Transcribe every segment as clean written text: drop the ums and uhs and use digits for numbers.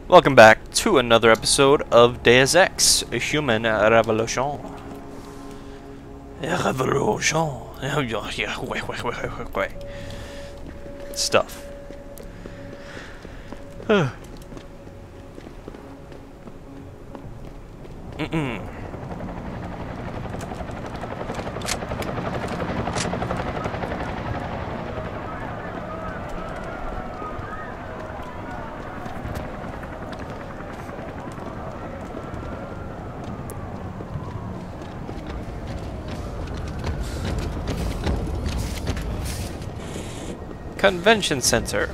Welcome back to another episode of Deus Ex, a Human Revolution. Revolution. Stuff. Convention Center.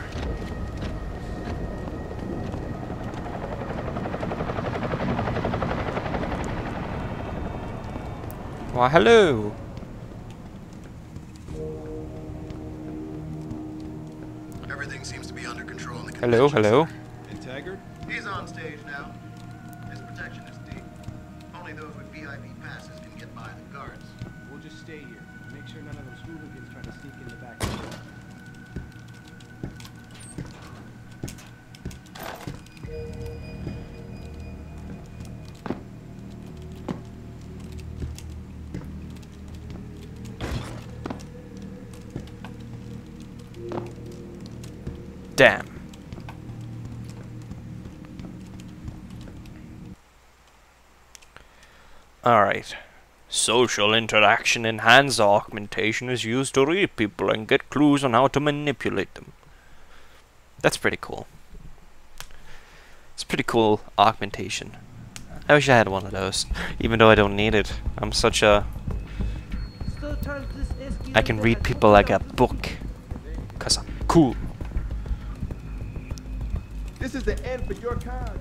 Why, hello. Everything seems to be under control in the Hello, hello. And Taggart? He's on stage now. His protection is deep. Only those with VIP passes can get by the guards. We'll just stay here. Make sure none of those hooligans try to sneak in the back door. Damn. Alright. Social interaction enhanced augmentation is used to read people and get clues on how to manipulate them. That's pretty cool. It's pretty cool augmentation. I wish I had one of those, even though I don't need it. I'm such a... I can read people like a book. 'Cause I'm cool. This is the end for your kind.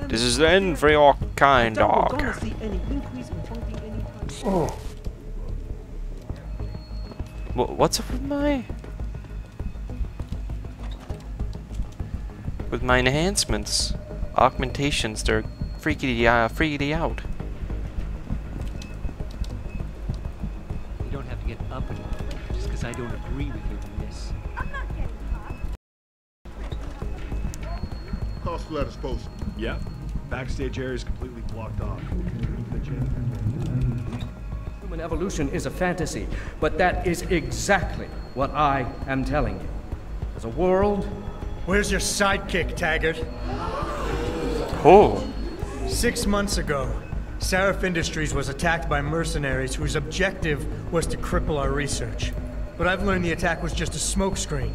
This is the end for your kind, dog. Oh. What's up with my enhancements, augmentations? They're freaky out. You don't have to get up and just because I don't agree with you on this. Hospital at his post. Yeah. Backstage area is completely blocked off. Human evolution is a fantasy, but that is exactly what I am telling you. There's a world. Where's your sidekick, Taggart? Oh. 6 months ago, Seraph Industries was attacked by mercenaries whose objective was to cripple our research. But I've learned the attack was just a smokescreen.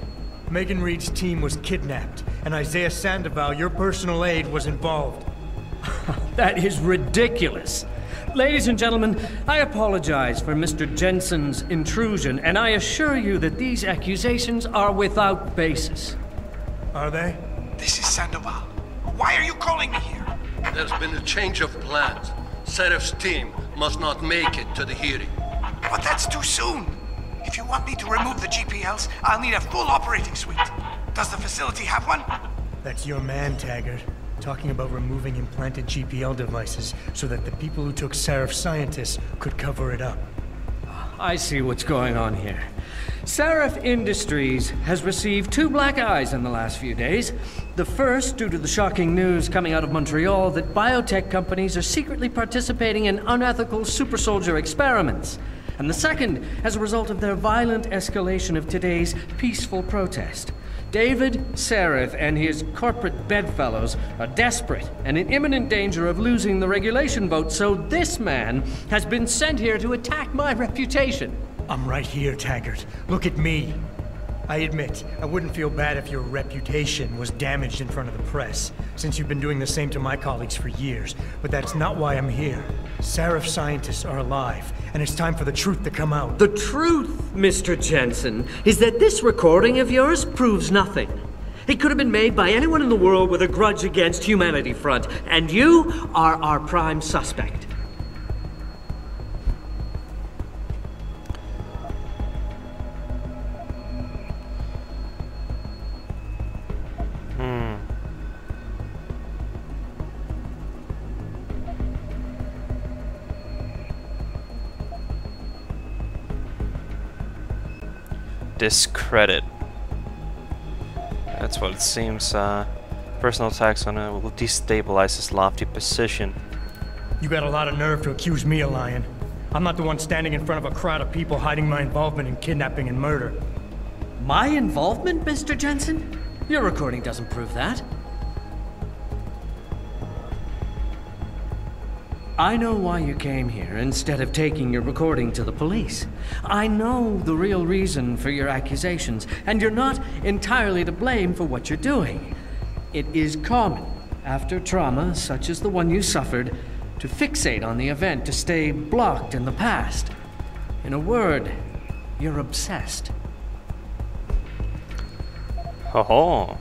Megan Reed's team was kidnapped, and Isaiah Sandoval, your personal aide, was involved. That is ridiculous. Ladies and gentlemen, I apologize for Mr. Jensen's intrusion, and I assure you that these accusations are without basis. Are they? This is Sandoval. Why are you calling me here? There's been a change of plans. Seraph's team must not make it to the hearing. But that's too soon. If you want me to remove the GPLs, I'll need a full operating suite. Does the facility have one? That's your man, Taggart. Talking about removing implanted GPL devices so that the people who took Seraph scientists could cover it up. I see what's going on here. Seraph Industries has received 2 black eyes in the last few days. The first, due to the shocking news coming out of Montreal that biotech companies are secretly participating in unethical super soldier experiments. And the second, as a result of their violent escalation of today's peaceful protest. David Seraph and his corporate bedfellows are desperate and in imminent danger of losing the regulation vote, so this man has been sent here to attack my reputation. I'm right here, Taggart. Look at me. I admit, I wouldn't feel bad if your reputation was damaged in front of the press, since you've been doing the same to my colleagues for years. But that's not why I'm here. Seraph scientists are alive, and it's time for the truth to come out. The truth, Mr. Jensen, is that this recording of yours proves nothing. It could have been made by anyone in the world with a grudge against Humanity Front, and you are our prime suspect. Discredit. That's what it seems. Personal attacks on it will destabilize his lofty position. You got a lot of nerve to accuse me of lying. I'm not the one standing in front of a crowd of people hiding my involvement in kidnapping and murder. My involvement, Mr. Jensen? Your recording doesn't prove that. I know why you came here instead of taking your recording to the police. I know the real reason for your accusations, and you're not entirely to blame for what you're doing. It is common, after trauma such as the one you suffered, to fixate on the event, to stay blocked in the past. In a word, you're obsessed. Ho ho.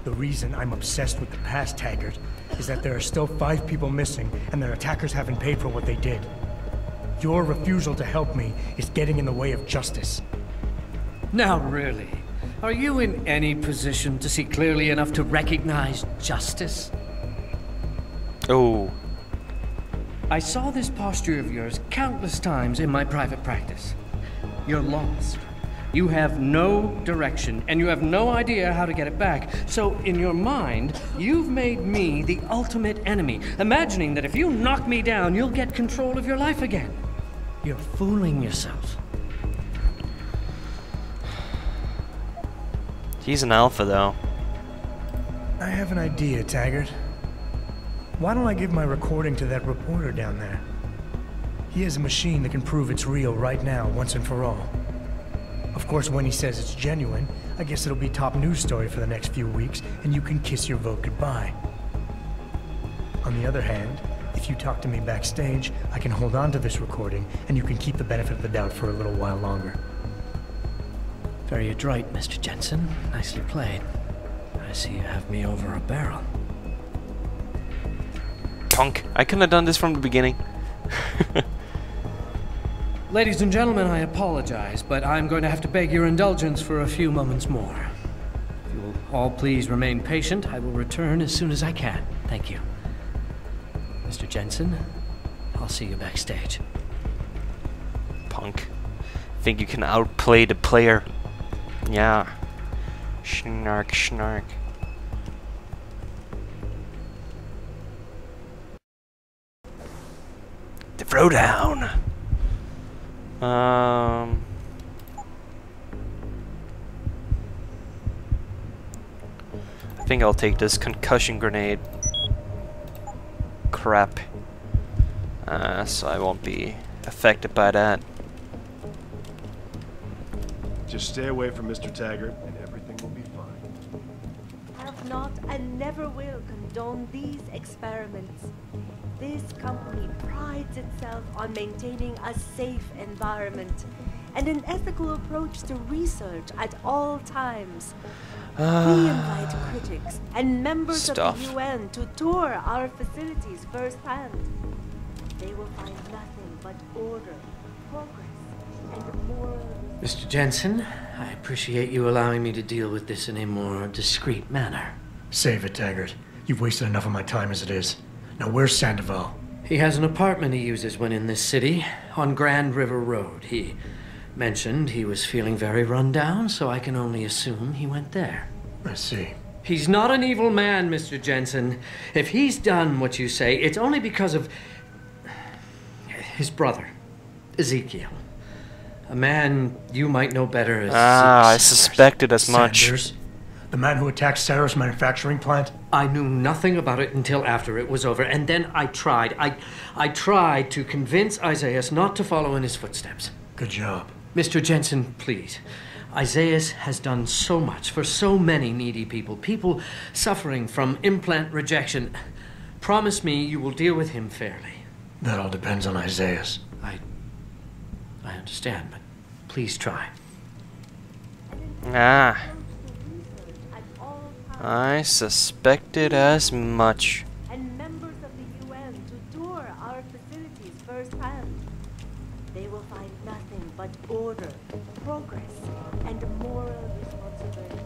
The reason I'm obsessed with the past, Taggart, is that there are still 5 people missing, and their attackers haven't paid for what they did. Your refusal to help me is getting in the way of justice. Now really, are you in any position to see clearly enough to recognize justice? Oh. I saw this posture of yours countless times in my private practice. You're lost. You have no direction, and you have no idea how to get it back. So, in your mind, you've made me the ultimate enemy, imagining that if you knock me down, you'll get control of your life again. You're fooling yourself. He's an alpha, though. I have an idea, Taggart. Why don't I give my recording to that reporter down there? He has a machine that can prove it's real right now, once and for all. Of course, when he says it's genuine, I guess it'll be top news story for the next few weeks, and you can kiss your vote goodbye. On the other hand, if you talk to me backstage, I can hold on to this recording, and you can keep the benefit of the doubt for a little while longer. Very adroit, Mr. Jensen. Nicely played. I see you have me over a barrel. Punk. I couldn't have done this from the beginning. Ladies and gentlemen, I apologize, but I'm going to have to beg your indulgence for a few moments more. If you will all please remain patient, I will return as soon as I can. Thank you. Mr. Jensen, I'll see you backstage. Punk. Think you can outplay the player? Yeah. Snark, snark. The throwdown. I think I'll take this concussion grenade crap, so I won't be affected by that. Just stay away from Mr. Taggart, and everything will be fine. Have not and never will condone these experiments. This company prides itself on maintaining a safe environment and an ethical approach to research at all times. We invite critics and members of the UN to tour our facilities firsthand. They will find nothing but order, progress, and moral... Mr. Jensen, I appreciate you allowing me to deal with this in a more discreet manner. Save it, Taggart. You've wasted enough of my time as it is. Now, where's Sandoval? He has an apartment he uses when in this city, on Grand River Road. He mentioned he was feeling very run down, so I can only assume he went there. I see. He's not an evil man, Mr. Jensen. If he's done what you say, it's only because of his brother, Ezekiel. A man you might know better as... I suspected as much. Sanders? The man who attacked Sarah's manufacturing plant? I knew nothing about it until after it was over, and then I tried. I tried to convince Isaiah not to follow in his footsteps. Good job. Mr. Jensen, please. Isaiah has done so much for so many needy people. People suffering from implant rejection. Promise me you will deal with him fairly. That all depends on Isaiah. I understand, but please try. I suspected as much. And members of the UN to tour our facilities firsthand. They will find nothing but order, progress, and moral responsibility.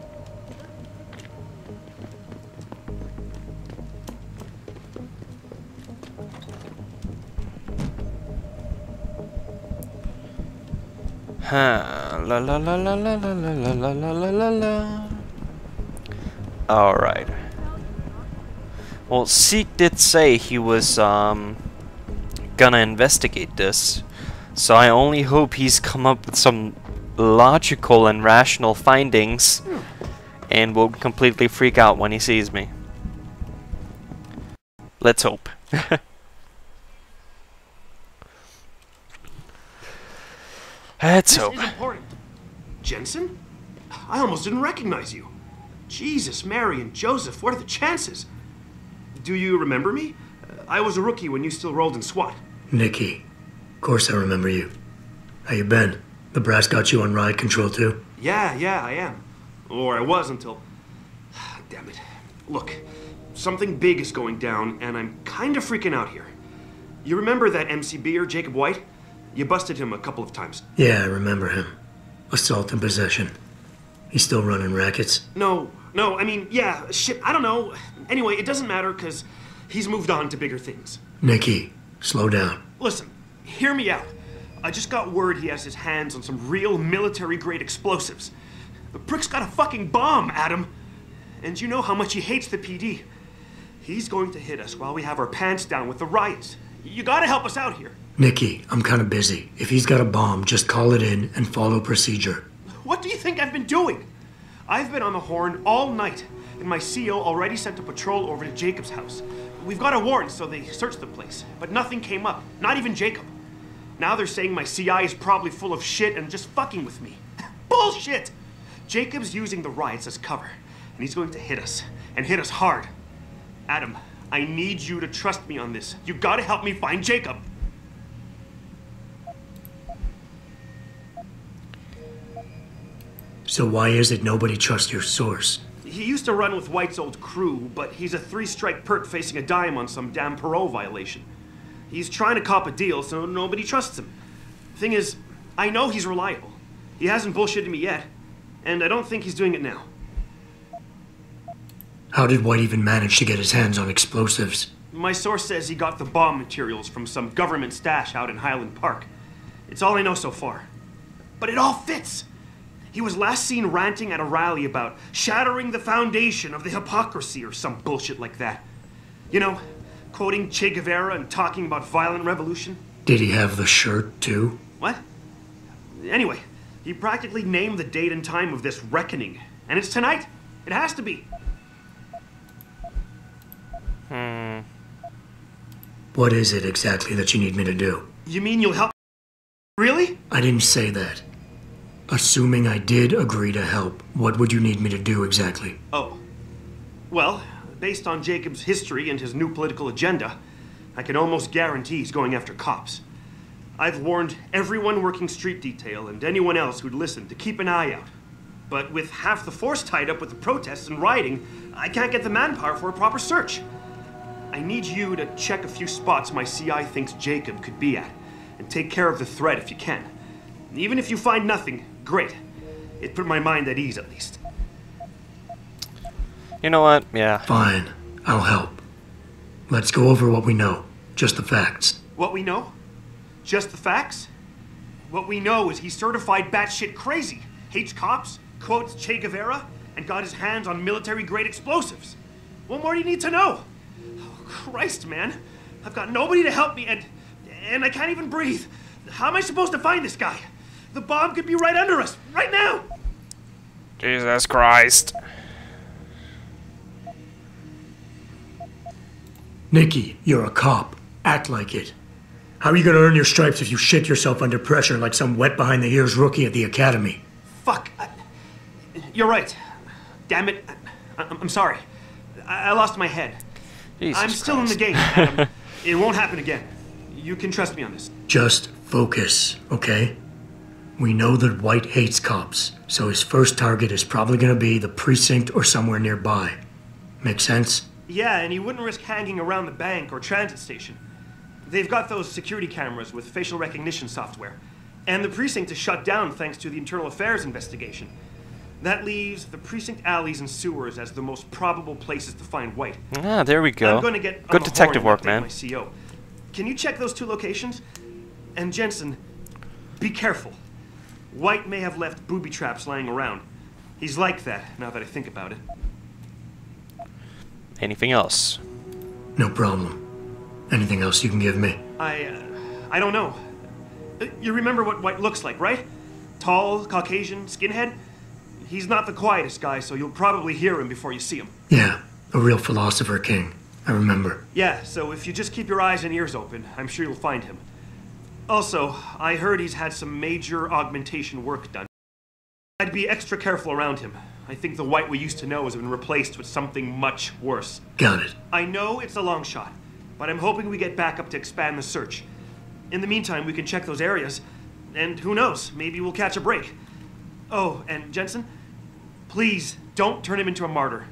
La la la la la la la la la la la la. Alright. Well, Zeke did say he was gonna investigate this, so I only hope he's come up with some logical and rational findings and won't completely freak out when he sees me. Let's hope. Let's hope. This is important. Jensen? I almost didn't recognize you. Jesus, Mary, and Joseph, what are the chances? Do you remember me? I was a rookie when you still rolled in SWAT. Nikki. Of course I remember you. How you been? The brass got you on ride control too? Yeah, I am. Or I was until... Damn it. Look, something big is going down, and I'm kind of freaking out here. You remember that MCBer, Jacob White? You busted him a couple of times. Yeah, I remember him. Assault and possession. He's still running rackets? No, I mean, yeah, shit, I don't know. Anyway, it doesn't matter, because he's moved on to bigger things. Nikki, slow down. Listen, hear me out. I just got word he has his hands on some real military-grade explosives. The prick's got a fucking bomb, Adam. And you know how much he hates the PD. He's going to hit us while we have our pants down with the riots. You gotta help us out here. Nikki, I'm kinda busy. If he's got a bomb, just call it in and follow procedure. What do you think I've been doing? I've been on the horn all night, and my CO already sent a patrol over to Jacob's house. We've got a warrant, so they searched the place, but nothing came up, not even Jacob. Now they're saying my CI is probably full of shit and just fucking with me. Bullshit! Jacob's using the riots as cover, and he's going to hit us, and hit us hard. Adam, I need you to trust me on this. You gotta help me find Jacob. So why is it nobody trusts your source? He used to run with White's old crew, but he's a 3-strike pert facing a dime on some damn parole violation. He's trying to cop a deal, so nobody trusts him. Thing is, I know he's reliable. He hasn't bullshitted me yet, and I don't think he's doing it now. How did White even manage to get his hands on explosives? My source says he got the bomb materials from some government stash out in Highland Park. It's all I know so far. But it all fits! He was last seen ranting at a rally about shattering the foundation of the hypocrisy or some bullshit like that. You know, quoting Che Guevara and talking about violent revolution. Did he have the shirt, too? What? Anyway, he practically named the date and time of this reckoning. And it's tonight. It has to be. What is it exactly that you need me to do? You mean you'll help? Really? I didn't say that. Assuming I did agree to help, what would you need me to do exactly? Oh. Well, based on Jacob's history and his new political agenda, I can almost guarantee he's going after cops. I've warned everyone working street detail and anyone else who'd listen to keep an eye out. But with half the force tied up with the protests and rioting, I can't get the manpower for a proper search. I need you to check a few spots my CI thinks Jacob could be at, and take care of the threat if you can. Even if you find nothing, great. It put my mind at ease, at least. You know what? Yeah. Fine. I'll help. Let's go over what we know. Just the facts. What we know? Just the facts? What we know is he's certified batshit crazy, hates cops, quotes Che Guevara, and got his hands on military-grade explosives. What more do you need to know? Oh, Christ, man. I've got nobody to help me, and I can't even breathe. How am I supposed to find this guy? The bomb could be right under us, right now! Jesus Christ. Nikki, you're a cop. Act like it. How are you gonna earn your stripes if you shit yourself under pressure like some wet behind the ears rookie at the academy? Fuck. You're right. Damn it. I'm sorry. I lost my head. Jesus I'm still Christ. in the game, Adam. It won't happen again. You can trust me on this. Just focus, okay? We know that White hates cops, so his first target is probably gonna be the precinct or somewhere nearby. Make sense? Yeah, and he wouldn't risk hanging around the bank or transit station. They've got those security cameras with facial recognition software. And the precinct is shut down thanks to the internal affairs investigation. That leaves the precinct alleys and sewers as the most probable places to find White. Ah, there we go. I'm going to get good detective work, man. My CO. Can you check those 2 locations? And Jensen, be careful. White may have left booby traps lying around. He's like that, now that I think about it. Anything else? No problem. Anything else you can give me? I don't know. You remember what White looks like, right? Tall, Caucasian, skinhead? He's not the quietest guy, so you'll probably hear him before you see him. Yeah, a real philosopher king. I remember. Yeah, so if you just keep your eyes and ears open, I'm sure you'll find him. Also, I heard he's had some major augmentation work done. I'd be extra careful around him. I think the White we used to know has been replaced with something much worse. Got it. I know it's a long shot, but I'm hoping we get backup to expand the search. In the meantime, we can check those areas, and who knows, maybe we'll catch a break. Oh, and Jensen, please don't turn him into a martyr.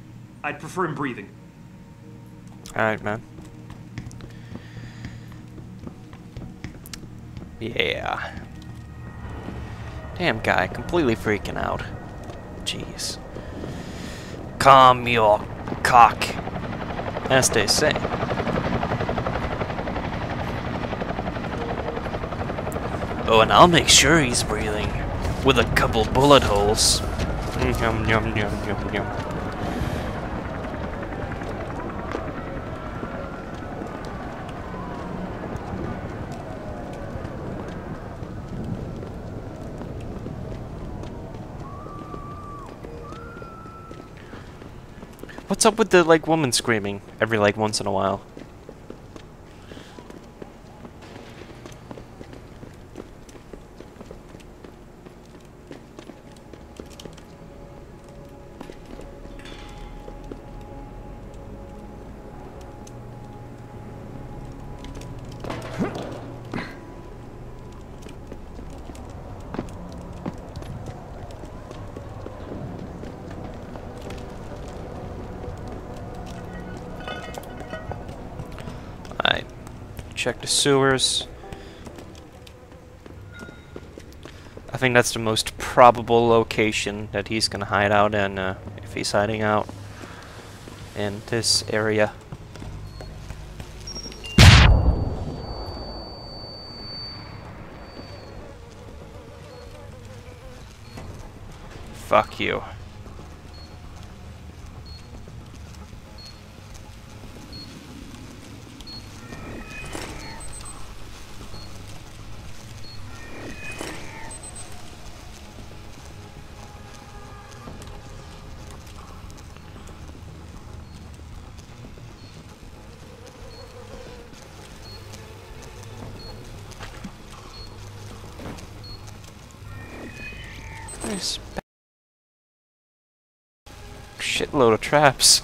I'd prefer him breathing. Alright, man. Yeah. Damn guy, completely freaking out. Jeez. Calm your cock, as they say. Oh, and I'll make sure he's breathing with a couple bullet holes. Yum, yum, yum, yum, yum. What's up with the, like, woman screaming every, like, once in a while? Check the sewers. I think that's the most probable location that he's gonna hide out in, if he's hiding out in this area. Fuck you. Nice. Shitload of traps.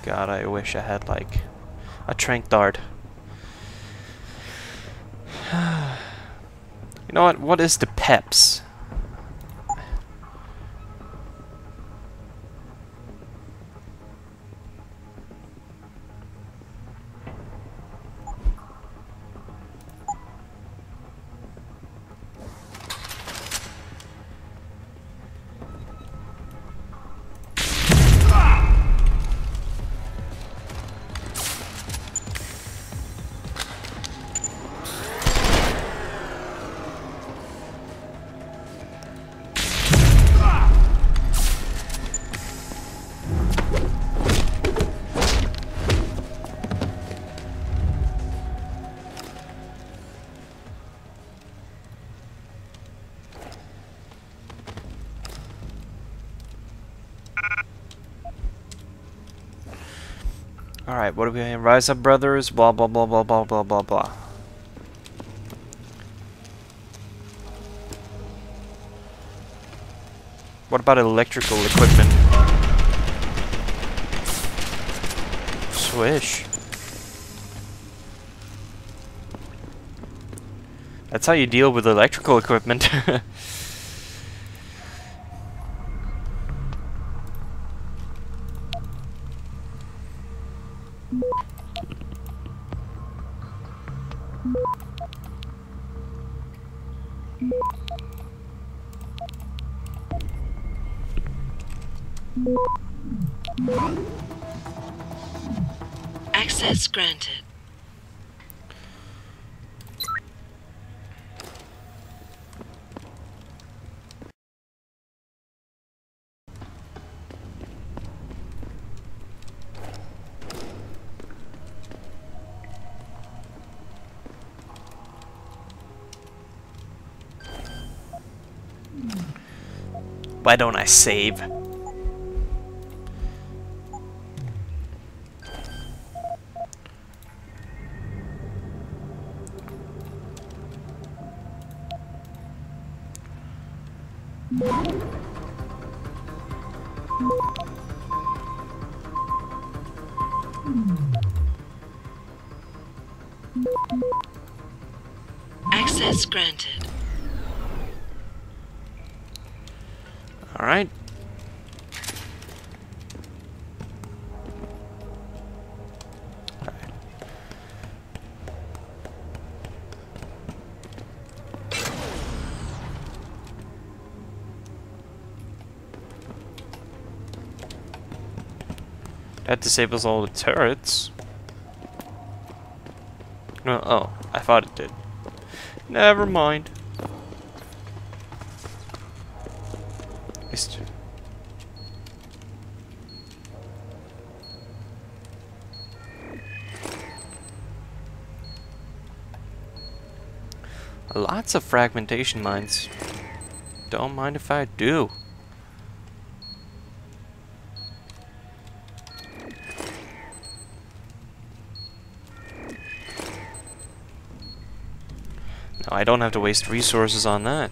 God, I wish I had, like, a trank dart. You know what? What is the peps? Alright, what do we have? Rise Up Brothers, blah blah blah blah blah blah blah blah. What about electrical equipment? Wish. That's how you deal with electrical equipment. Access granted. Why don't I save? Access granted. All right. That disables all the turrets. No, oh, I thought it did. Never mind. Lots of fragmentation mines. Don't mind if I do. No, I don't have to waste resources on that.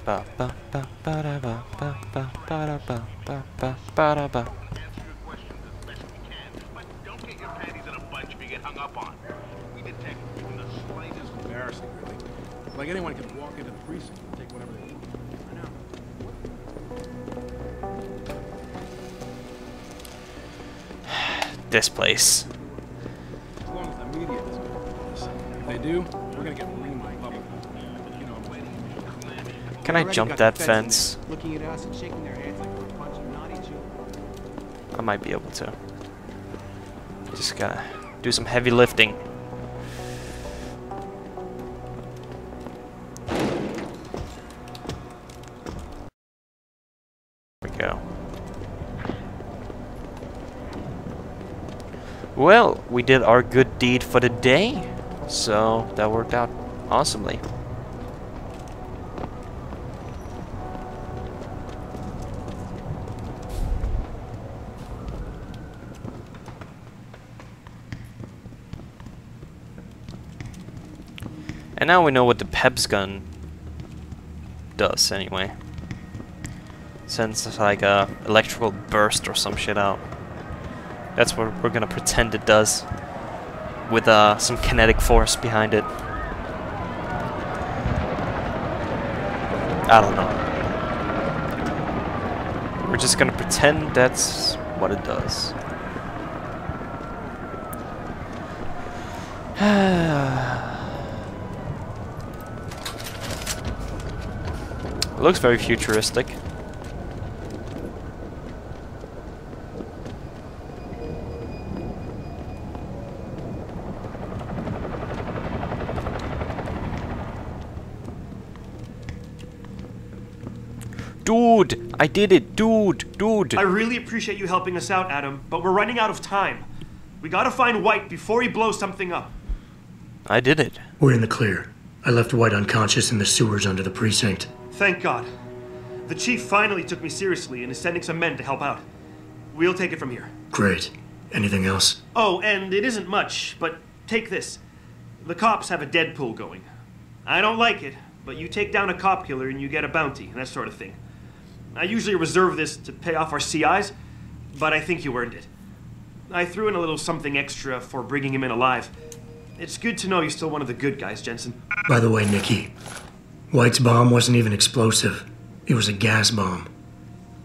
Ba ba ba ba da ba ba ba ba da ba ba ba ba da ba. Embarrassing, really. Like anyone can walk into the precinct and take whatever they want. I know. This place. As long as the media doesn't go for this. If they do, we're gonna get reamed in public. You know, Can I jump that fence? looking at us and shaking their heads like we're a bunch of naughty children. I might be able to. Just gotta do some heavy lifting. There we go. Well, we did our good deed for the day, so that worked out awesomely. And now we know what the Peb's gun does, anyway. Sends like a electrical burst or some shit out. That's what we're gonna pretend it does, with some kinetic force behind it. I don't know. We're just gonna pretend that's what it does. It looks very futuristic. Dude, I did it, dude. I really appreciate you helping us out, Adam, but we're running out of time. We gotta find White before he blows something up. I did it. We're in the clear. I left White unconscious in the sewers under the precinct. Thank God. The chief finally took me seriously and is sending some men to help out. We'll take it from here. Great. Anything else? Oh, and it isn't much, but take this. The cops have a Deadpool going. I don't like it, but you take down a cop killer and you get a bounty, and that sort of thing. I usually reserve this to pay off our CIs, but I think you earned it. I threw in a little something extra for bringing him in alive. It's good to know you're still one of the good guys, Jensen. By the way, Nikki, White's bomb wasn't even explosive. It was a gas bomb.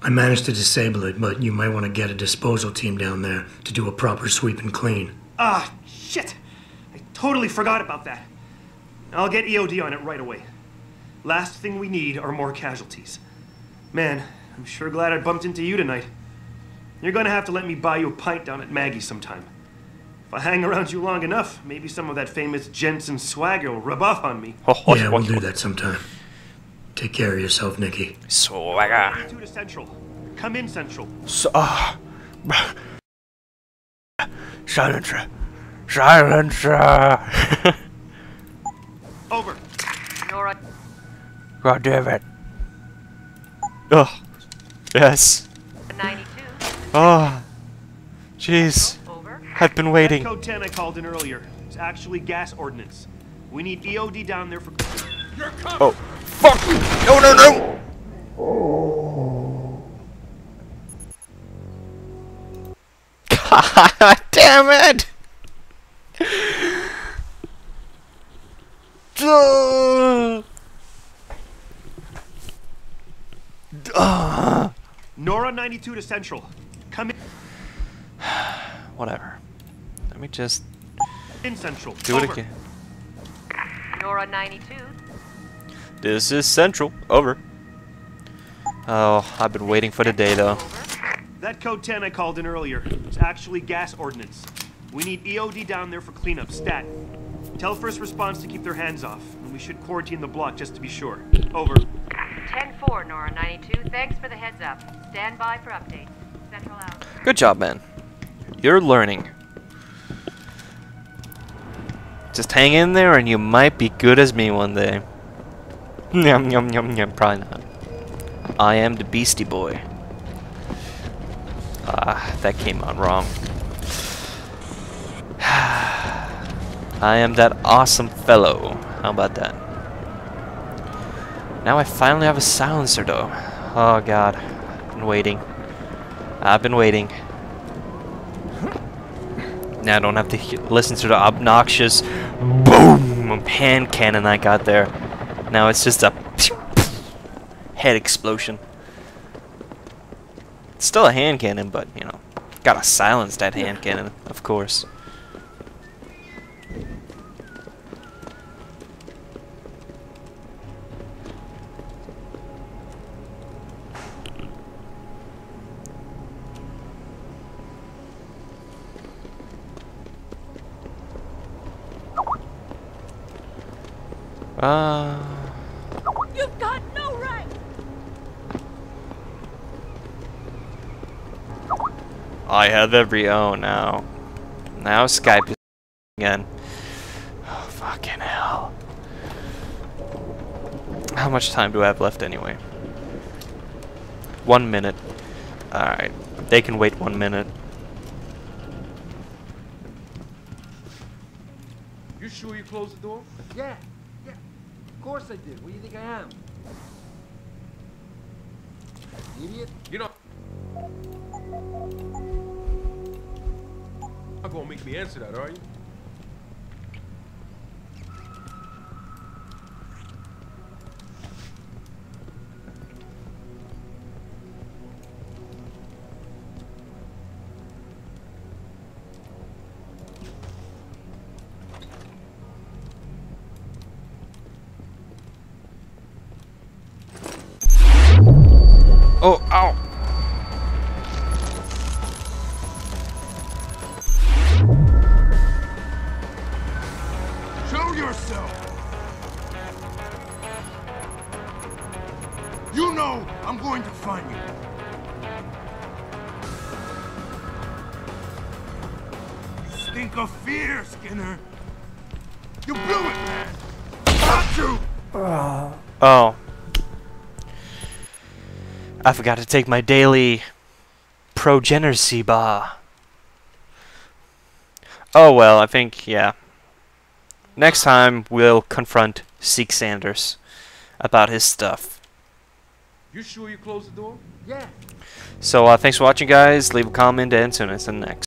I managed to disable it, but you might want to get a disposal team down there to do a proper sweep and clean. Ah, shit! I totally forgot about that. I'll get EOD on it right away. Last thing we need are more casualties. Man, I'm sure glad I bumped into you tonight. You're gonna have to let me buy you a pint down at Maggie's sometime. If I hang around you long enough, maybe some of that famous Jensen swagger will rub off on me. Yeah, we'll do that sometime. Take care of yourself, Nikki. Swagger. 2 to Central. Come in, Central. Silencer. Silencer. Over. Nora. God damn it. Oh. Yes. 92. Oh. Jeez. I've been waiting. That code 10 I called in earlier. It's actually gas ordnance. We need EOD down there for... Oh. Fuck! No, no, no! God damn it! Nora 92 to Central. Come in. Whatever. Let me just In Central. do it again. Nora 92. This is Central. Over. Oh, I've been waiting for the day though. That code 10 I called in earlier. It's actually gas ordnance. We need EOD down there for cleanup. Stat. Tell first response to keep their hands off, and we should quarantine the block just to be sure. Over. 10-4, Nora 92. Thanks for the heads up. Stand by for updates. Central out. Good job, man. You're learning. Just hang in there and you might be good as me one day. Yum yum yum yum. Probably not. I am the Beastie Boy. Ah, that came out wrong. I am that awesome fellow. How about that? Now I finally have a silencer though. Oh god. I've been waiting. I've been waiting. Now I don't have to listen to the obnoxious boom hand cannon I got there. Now it's just a head explosion. It's still a hand cannon, but you know, gotta silence that hand cannon, of course. You've got no right. I have every now. Now Skype is again. Oh fucking hell. How much time do I have left anyway? 1 minute. Alright. They can wait 1 minute. You sure you closed the door? Yeah. Of course I did. What do you think I am? Idiot? You know... Not gonna make me answer that, are you? Oh, ow! Show yourself! You know I'm going to find you. Stink of fear, Skinner. You blew it, man. Got you! Oh. I forgot to take my daily progenercy bar. Oh well, I think, yeah. next time we'll confront Zeke Sanders about his stuff. You sure you closed the door? Yeah. So thanks for watching, guys. Leave a comment and tune us in the next.